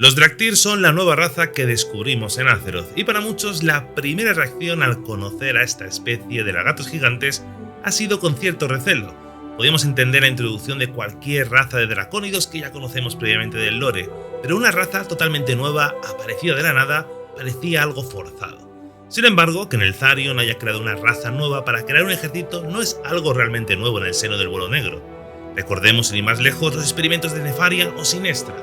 Los Draktyr son la nueva raza que descubrimos en Azeroth, y para muchos la primera reacción al conocer a esta especie de lagartos gigantes ha sido con cierto recelo. Podemos entender la introducción de cualquier raza de dracónidos que ya conocemos previamente del lore, pero una raza totalmente nueva, aparecida de la nada, parecía algo forzado. Sin embargo, que Neltharion haya creado una raza nueva para crear un ejército no es algo realmente nuevo en el seno del vuelo negro. Recordemos sin ir más lejos los experimentos de Nefaria o Sinestra.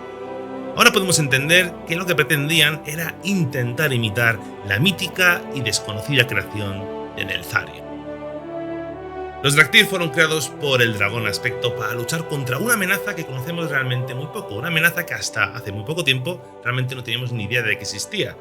Ahora podemos entender que lo que pretendían era intentar imitar la mítica y desconocida creación de Neltharion. Los Draktyr fueron creados por el dragón Aspecto para luchar contra una amenaza que conocemos realmente muy poco, una amenaza que hasta hace muy poco tiempo realmente no teníamos ni idea de que existía.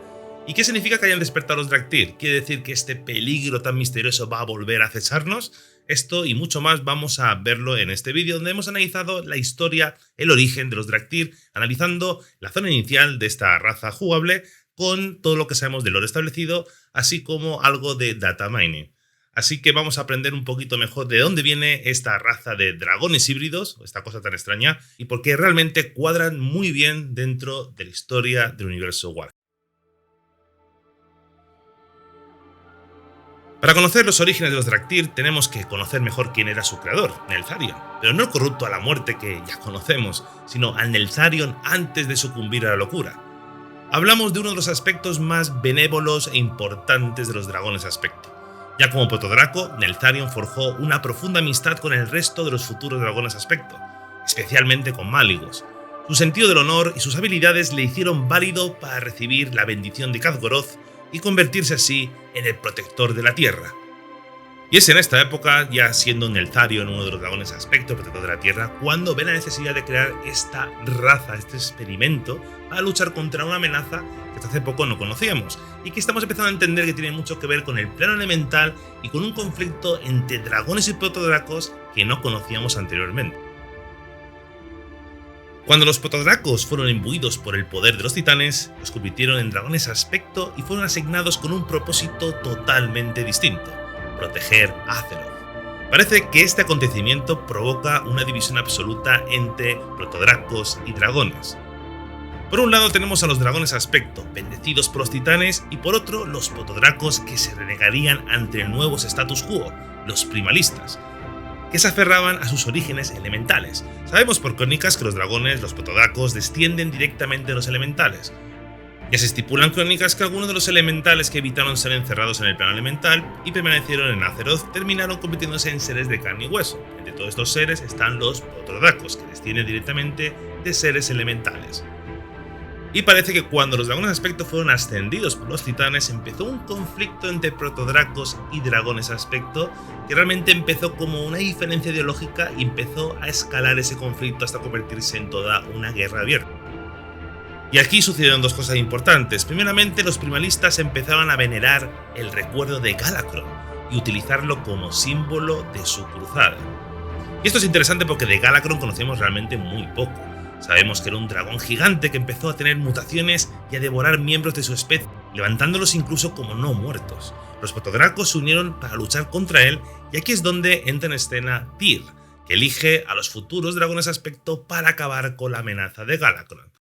¿Y qué significa que hayan despertado los Draktyr? ¿Quiere decir que este peligro tan misterioso va a volver a acecharnos? Esto y mucho más vamos a verlo en este vídeo, donde hemos analizado la historia, el origen de los Draktyr, analizando la zona inicial de esta raza jugable con todo lo que sabemos del lore establecido, así como algo de data mining. Así que vamos a aprender un poquito mejor de dónde viene esta raza de dragones híbridos, esta cosa tan extraña, y por qué realmente cuadran muy bien dentro de la historia del universo Warcraft. Para conocer los orígenes de los Draktyr tenemos que conocer mejor quién era su creador, Neltharion, pero no el corrupto a la muerte que ya conocemos, sino al Neltharion antes de sucumbir a la locura. Hablamos de uno de los aspectos más benévolos e importantes de los dragones aspecto. Ya como protodraco, Neltharion forjó una profunda amistad con el resto de los futuros dragones aspecto, especialmente con Malygos. Su sentido del honor y sus habilidades le hicieron válido para recibir la bendición de Khaz'goroth y convertirse así en el protector de la tierra. Y es en esta época, ya siendo Neltharion uno de los dragones aspecto protector de la tierra, cuando ve la necesidad de crear esta raza, este experimento, para luchar contra una amenaza que hasta hace poco no conocíamos, y que estamos empezando a entender que tiene mucho que ver con el plano elemental y con un conflicto entre dragones y protodracos que no conocíamos anteriormente. Cuando los protodracos fueron imbuidos por el poder de los titanes, los convirtieron en dragones aspecto y fueron asignados con un propósito totalmente distinto: proteger a Azeroth. Parece que este acontecimiento provoca una división absoluta entre protodracos y dragones. Por un lado tenemos a los dragones aspecto, bendecidos por los titanes, y por otro los protodracos que se renegarían ante el nuevo status quo, los primalistas, que se aferraban a sus orígenes elementales. Sabemos por crónicas que los dragones, los protodracos, descienden directamente de los elementales. Ya se estipulan crónicas que algunos de los elementales que evitaron ser encerrados en el plano elemental y permanecieron en Azeroth terminaron convirtiéndose en seres de carne y hueso. Entre todos estos seres están los protodracos, que descienden directamente de seres elementales. Y parece que cuando los dragones aspecto fueron ascendidos por los titanes, empezó un conflicto entre protodracos y dragones aspecto, que realmente empezó como una diferencia ideológica y empezó a escalar ese conflicto hasta convertirse en toda una guerra abierta. Y aquí sucedieron dos cosas importantes. Primeramente, los primalistas empezaban a venerar el recuerdo de Galakrond y utilizarlo como símbolo de su cruzada. Y esto es interesante porque de Galakrond conocemos realmente muy poco. Sabemos que era un dragón gigante que empezó a tener mutaciones y a devorar miembros de su especie, levantándolos incluso como no muertos. Los protodracos se unieron para luchar contra él, y aquí es donde entra en escena Tyr, que elige a los futuros dragones aspecto para acabar con la amenaza de Galakrond.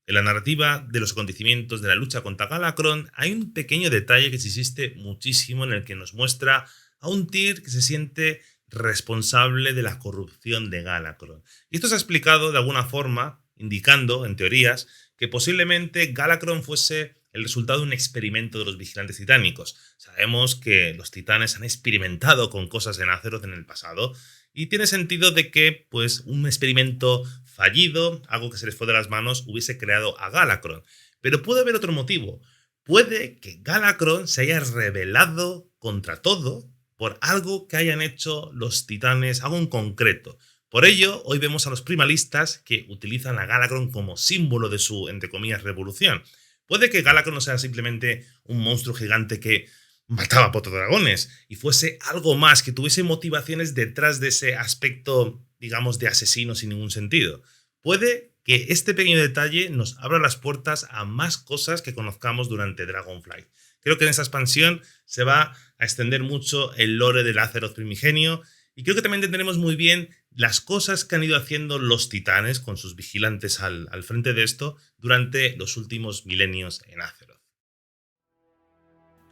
En la narrativa de los acontecimientos de la lucha contra Galakrond hay un pequeño detalle que se insiste muchísimo, en el que nos muestra a un Tyr que se siente responsable de la corrupción de Galakrond. Y esto se ha explicado de alguna forma, indicando, en teorías, que posiblemente Galakrond fuese el resultado de un experimento de los vigilantes titánicos. Sabemos que los titanes han experimentado con cosas en Azeroth en el pasado, y tiene sentido de que un experimento fallido, algo que se les fue de las manos, hubiese creado a Galakrond. Pero puede haber otro motivo. Puede que Galakrond se haya rebelado contra todo por algo que hayan hecho los titanes, algo en concreto. Por ello, hoy vemos a los primalistas que utilizan a Galakrond como símbolo de su, entre comillas, revolución. Puede que Galakrond no sea simplemente un monstruo gigante que mataba protodragones y fuese algo más, que tuviese motivaciones detrás de ese aspecto, digamos, de asesino sin ningún sentido. Puede que este pequeño detalle nos abra las puertas a más cosas que conozcamos durante Dragonflight. Creo que en esa expansión se va a extender mucho el lore del Azeroth primigenio, y creo que también entenderemos muy bien las cosas que han ido haciendo los titanes con sus vigilantes al frente de esto durante los últimos milenios en Azeroth.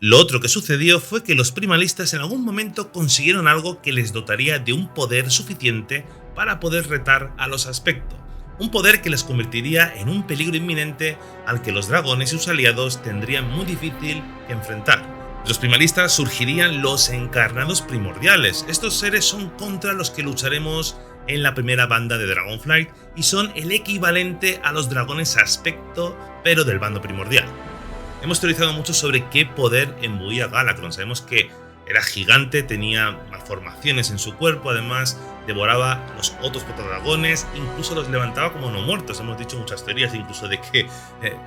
Lo otro que sucedió fue que los primalistas en algún momento consiguieron algo que les dotaría de un poder suficiente para poder retar a los Aspecto, un poder que les convertiría en un peligro inminente al que los dragones y sus aliados tendrían muy difícil que enfrentar. De los primalistas surgirían los encarnados primordiales. Estos seres son contra los que lucharemos en la primera banda de Dragonflight y son el equivalente a los dragones Aspecto, pero del bando primordial. Hemos teorizado mucho sobre qué poder embuía Galakrond. Sabemos que era gigante, tenía malformaciones en su cuerpo, además devoraba los otros protodragones, incluso los levantaba como no muertos. Hemos dicho muchas teorías, incluso de que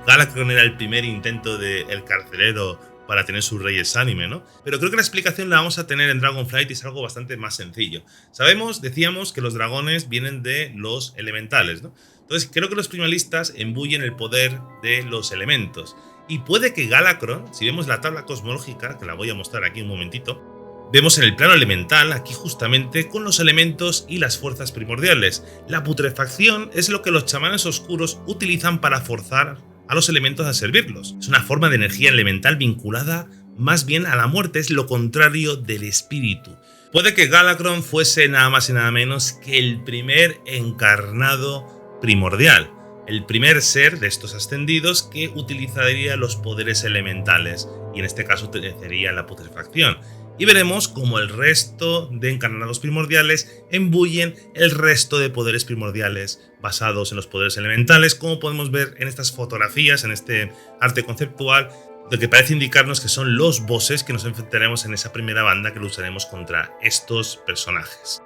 Galakrond era el primer intento del carcelero para tener sus reyes anime, ¿no? Pero creo que la explicación la vamos a tener en Dragonflight y es algo bastante más sencillo. Decíamos que los dragones vienen de los elementales, ¿no? Entonces creo que los primalistas embullen el poder de los elementos. Y puede que Galakrond, si vemos la tabla cosmológica, que la voy a mostrar aquí un momentito, vemos en el plano elemental, aquí justamente, con los elementos y las fuerzas primordiales. La putrefacción es lo que los chamanes oscuros utilizan para forzar a los elementos a servirlos. Es una forma de energía elemental vinculada más bien a la muerte, es lo contrario del espíritu. Puede que Galakrond fuese nada más y nada menos que el primer encarnado primordial, el primer ser de estos ascendidos que utilizaría los poderes elementales, y en este caso utilizaría la putrefacción. Y veremos cómo el resto de encarnados primordiales embullen el resto de poderes primordiales basados en los poderes elementales, como podemos ver en estas fotografías, en este arte conceptual, lo que parece indicarnos que son los bosses que nos enfrentaremos en esa primera banda que lucharemos contra estos personajes.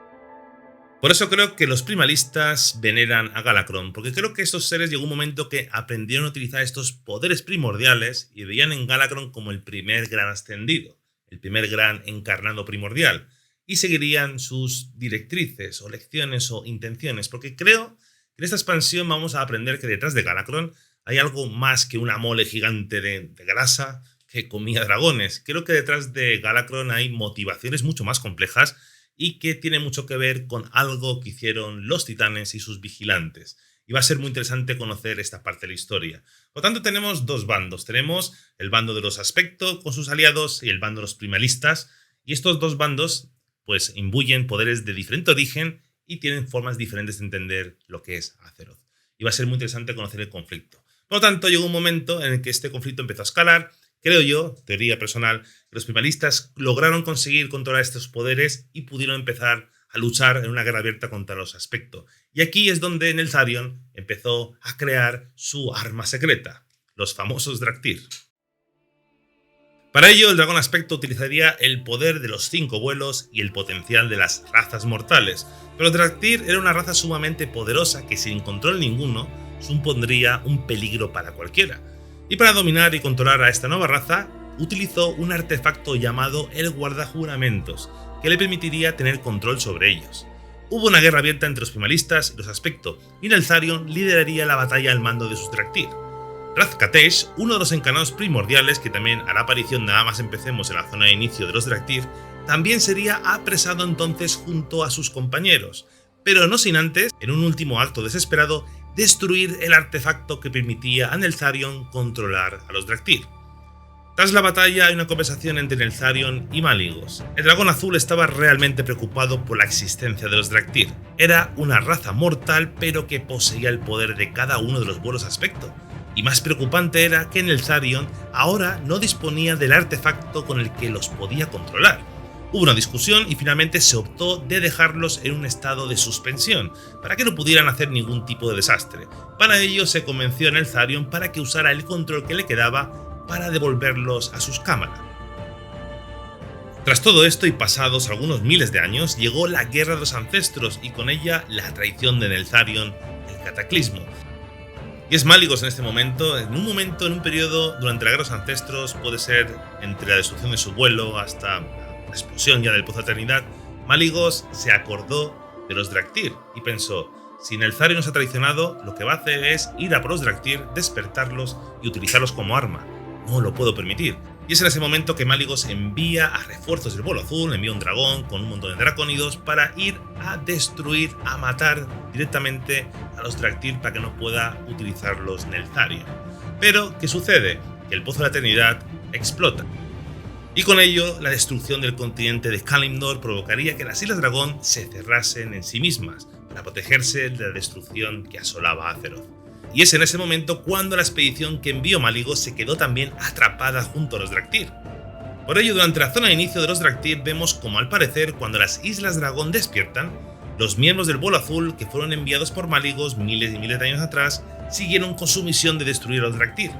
Por eso creo que los primalistas veneran a Galakrond, porque creo que estos seres llegó un momento que aprendieron a utilizar estos poderes primordiales y veían en Galakrond como el primer gran ascendido, el primer gran encarnado primordial, y seguirían sus directrices o lecciones o intenciones, porque creo que en esta expansión vamos a aprender que detrás de Galakrond hay algo más que una mole gigante de grasa que comía dragones. Creo que detrás de Galakrond hay motivaciones mucho más complejas y que tiene mucho que ver con algo que hicieron los titanes y sus vigilantes. Y va a ser muy interesante conocer esta parte de la historia. Por lo tanto, tenemos dos bandos. Tenemos el bando de los Aspecto con sus aliados y el bando de los primalistas. Y estos dos bandos pues imbuyen poderes de diferente origen y tienen formas diferentes de entender lo que es Azeroth. Y va a ser muy interesante conocer el conflicto. Por lo tanto, llegó un momento en el que este conflicto empezó a escalar. Creo yo, teoría personal, que los primalistas lograron conseguir controlar estos poderes y pudieron empezar a luchar en una guerra abierta contra los Aspecto. Y aquí es donde Neltharion empezó a crear su arma secreta, los famosos Draktyr. Para ello, el dragón Aspecto utilizaría el poder de los 5 vuelos y el potencial de las razas mortales. Pero Draktyr era una raza sumamente poderosa que sin control ninguno supondría un peligro para cualquiera. Y para dominar y controlar a esta nueva raza, utilizó un artefacto llamado el guardajuramentos, que le permitiría tener control sobre ellos. Hubo una guerra abierta entre los primalistas y los Aspecto, y Neltharion lideraría la batalla al mando de sus Draktyr. Raz-Katesh, uno de los encarnados primordiales que también hará aparición nada más empecemos en la zona de inicio de los Draktyr, también sería apresado entonces junto a sus compañeros, pero no sin antes, en un último acto desesperado, destruir el artefacto que permitía a Neltharion controlar a los Draktyr. Tras la batalla hay una conversación entre Neltharion y Malygos. El dragón azul estaba realmente preocupado por la existencia de los Draktyr. Era una raza mortal pero que poseía el poder de cada uno de los vuelos Aspecto. Y más preocupante era que Neltharion ahora no disponía del artefacto con el que los podía controlar. Hubo una discusión y finalmente se optó de dejarlos en un estado de suspensión, para que no pudieran hacer ningún tipo de desastre. Para ello se convenció a Neltharion para que usara el control que le quedaba para devolverlos a sus cámaras. Tras todo esto y pasados algunos miles de años, llegó la Guerra de los Ancestros y con ella la traición de Neltharion, el Cataclismo. Y es Malygos en este momento, en un periodo durante la Guerra de los Ancestros, puede ser entre la destrucción de su vuelo hasta la explosión ya del Pozo de Eternidad, Malygos se acordó de los Draktyr y pensó, si Neltharion nos ha traicionado, lo que va a hacer es ir a por los Draktyr, despertarlos y utilizarlos como arma. No lo puedo permitir. Y es en ese momento que Malygos envía a refuerzos del Vuelo Azul, envía un dragón con un montón de dracónidos para ir a destruir, a matar directamente a los Draktyr para que no pueda utilizarlos Neltharion. Pero, ¿qué sucede? Que el Pozo de la Eternidad explota. Y con ello, la destrucción del continente de Kalimdor provocaría que las Islas Dragón se cerrasen en sí mismas, para protegerse de la destrucción que asolaba a Azeroth. Y es en ese momento cuando la expedición que envió Malygos se quedó también atrapada junto a los Draktyr. Por ello, durante la zona de inicio de los Draktyr vemos como al parecer, cuando las Islas Dragón despiertan, los miembros del Vuelo Azul, que fueron enviados por Malygos miles y miles de años atrás, siguieron con su misión de destruir a los Draktyr.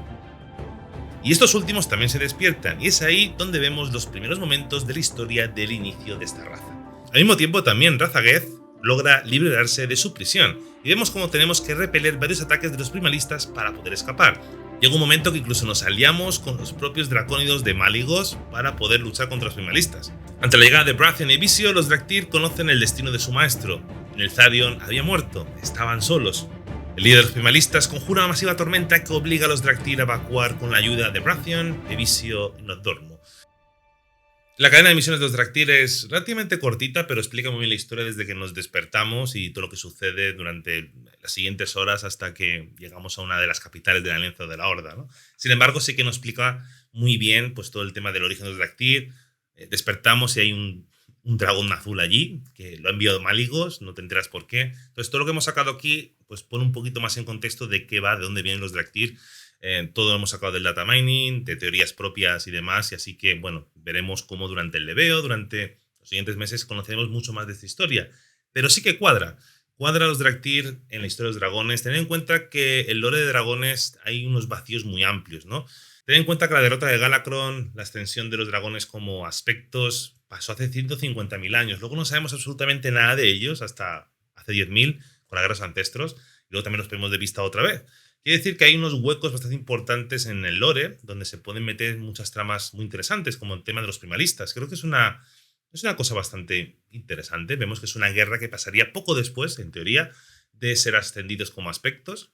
Y estos últimos también se despiertan, y es ahí donde vemos los primeros momentos de la historia del inicio de esta raza. Al mismo tiempo también Razageth logra liberarse de su prisión, y vemos cómo tenemos que repeler varios ataques de los primalistas para poder escapar. Llega un momento que incluso nos aliamos con los propios dracónidos de Malygos para poder luchar contra los primalistas. Ante la llegada de Brathion y Visio, los Draktyr conocen el destino de su maestro. Neltharion había muerto, estaban solos. El líder de los primalistas conjura una masiva tormenta que obliga a los Draktyr a evacuar con la ayuda de Brathion, Visio y Nozdormu. La cadena de misiones de los Draktyr es relativamente cortita, pero explica muy bien la historia desde que nos despertamos y todo lo que sucede durante las siguientes horas hasta que llegamos a una de las capitales de la Alianza de la Horda, ¿no? Sin embargo, sí que nos explica muy bien pues, todo el tema del origen de los Draktyr. Despertamos y hay un dragón azul allí, que lo ha enviado Malygos, no te enteras por qué. Entonces, todo lo que hemos sacado aquí pues pone un poquito más en contexto de qué va, de dónde vienen los Draktyr. Todo lo hemos sacado del data mining, de teorías propias y demás, y así que, bueno, veremos cómo durante el leveo, durante los siguientes meses, conoceremos mucho más de esta historia. Pero sí que cuadra los Draktyr en la historia de los dragones. Tened en cuenta que el lore de dragones hay unos vacíos muy amplios, ¿no? Tened en cuenta que la derrota de Galakrond, la extensión de los dragones como aspectos, pasó hace 150.000 años. Luego no sabemos absolutamente nada de ellos hasta hace 10.000, con la Guerra de los Ancestros, y luego también los perdimos de vista otra vez. Quiere decir que hay unos huecos bastante importantes en el lore, donde se pueden meter muchas tramas muy interesantes, como el tema de los primalistas. Creo que es una cosa bastante interesante. Vemos que es una guerra que pasaría poco después, en teoría, de ser ascendidos como aspectos.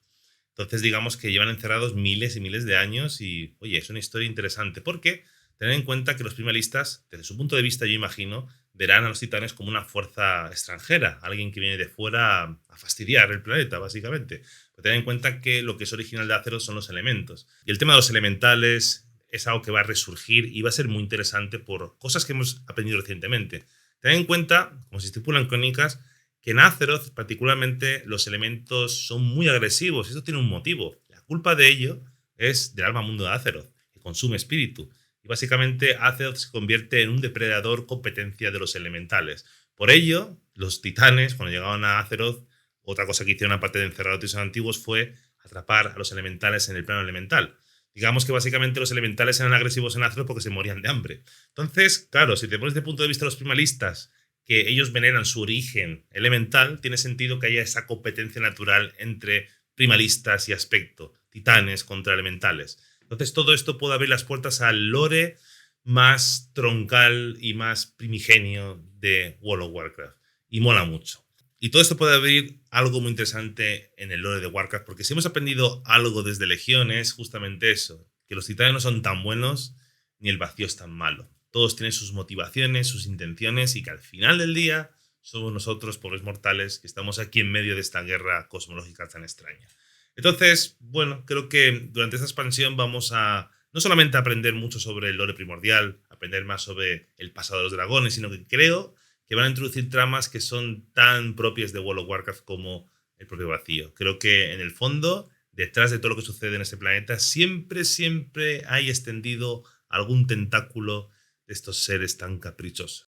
Entonces, digamos que llevan encerrados miles y miles de años y, oye, es una historia interesante, porque tened en cuenta que los primalistas, desde su punto de vista, yo imagino, verán a los titanes como una fuerza extranjera, alguien que viene de fuera a fastidiar el planeta, básicamente. Pero tened en cuenta que lo que es original de Azeroth son los elementos. Y el tema de los elementales es algo que va a resurgir y va a ser muy interesante por cosas que hemos aprendido recientemente. Tened en cuenta, como se estipulan crónicas, que en Azeroth particularmente los elementos son muy agresivos. Esto tiene un motivo. La culpa de ello es del alma mundo de Azeroth, que consume espíritu. Y básicamente Azeroth se convierte en un depredador competencia de los elementales. Por ello, los titanes, cuando llegaban a Azeroth, otra cosa que hicieron aparte de encerrar a los titanes antiguos fue atrapar a los elementales en el plano elemental. Digamos que básicamente los elementales eran agresivos en Azeroth porque se morían de hambre. Entonces, claro, si te pones desde el punto de vista de los primalistas, que ellos veneran su origen elemental, tiene sentido que haya esa competencia natural entre primalistas y aspecto, titanes contra elementales. Entonces todo esto puede abrir las puertas al lore más troncal y más primigenio de World of Warcraft. Y mola mucho. Y todo esto puede abrir algo muy interesante en el lore de Warcraft, porque si hemos aprendido algo desde Legión es justamente eso, que los titanes no son tan buenos ni el vacío es tan malo. Todos tienen sus motivaciones, sus intenciones y que al final del día somos nosotros, pobres mortales, que estamos aquí en medio de esta guerra cosmológica tan extraña. Entonces, bueno, creo que durante esta expansión vamos a no solamente aprender mucho sobre el lore primordial, aprender más sobre el pasado de los dragones, sino que creo que van a introducir tramas que son tan propias de World of Warcraft como el propio vacío. Creo que en el fondo, detrás de todo lo que sucede en este planeta, siempre hay extendido algún tentáculo de estos seres tan caprichosos.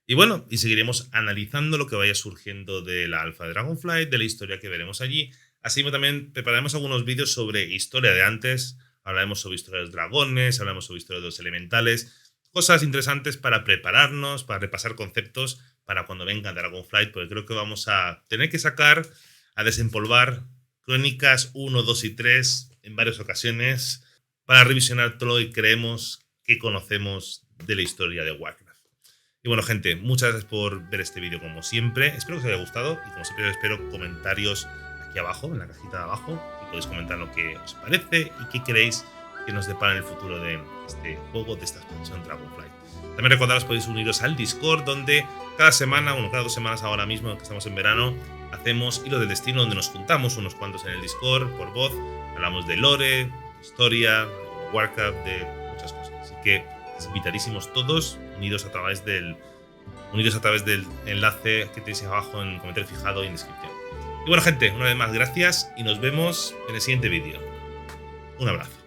Y bueno, y seguiremos analizando lo que vaya surgiendo de la alfa de Dragonflight, de la historia que veremos allí. Así también prepararemos algunos vídeos sobre historia de antes, hablaremos sobre historia de los dragones, hablaremos sobre historia de los elementales, cosas interesantes para prepararnos, para repasar conceptos para cuando venga Dragonflight, porque creo que vamos a tener que a desempolvar Crónicas 1, 2 y 3 en varias ocasiones para revisionar todo lo que creemos que conocemos de la historia de Warcraft. Y bueno, gente, muchas gracias por ver este vídeo como siempre. Espero que os haya gustado y como siempre espero comentarios aquí abajo, en la cajita de abajo, y podéis comentar lo que os parece y qué queréis que nos depara en el futuro de este juego, de esta expansión Dragonflight. También recordaros, podéis uniros al Discord, donde cada semana, cada 2 semanas ahora mismo, que estamos en verano, hacemos Hilo del Destino, donde nos juntamos unos cuantos en el Discord por voz, hablamos de lore, de historia, de Warcraft, de muchas cosas. Así que invitadísimos todos, unidos a través del enlace que tenéis abajo en el comentario fijado y en descripción. Y bueno, gente, una vez más, gracias y nos vemos en el siguiente vídeo. Un abrazo.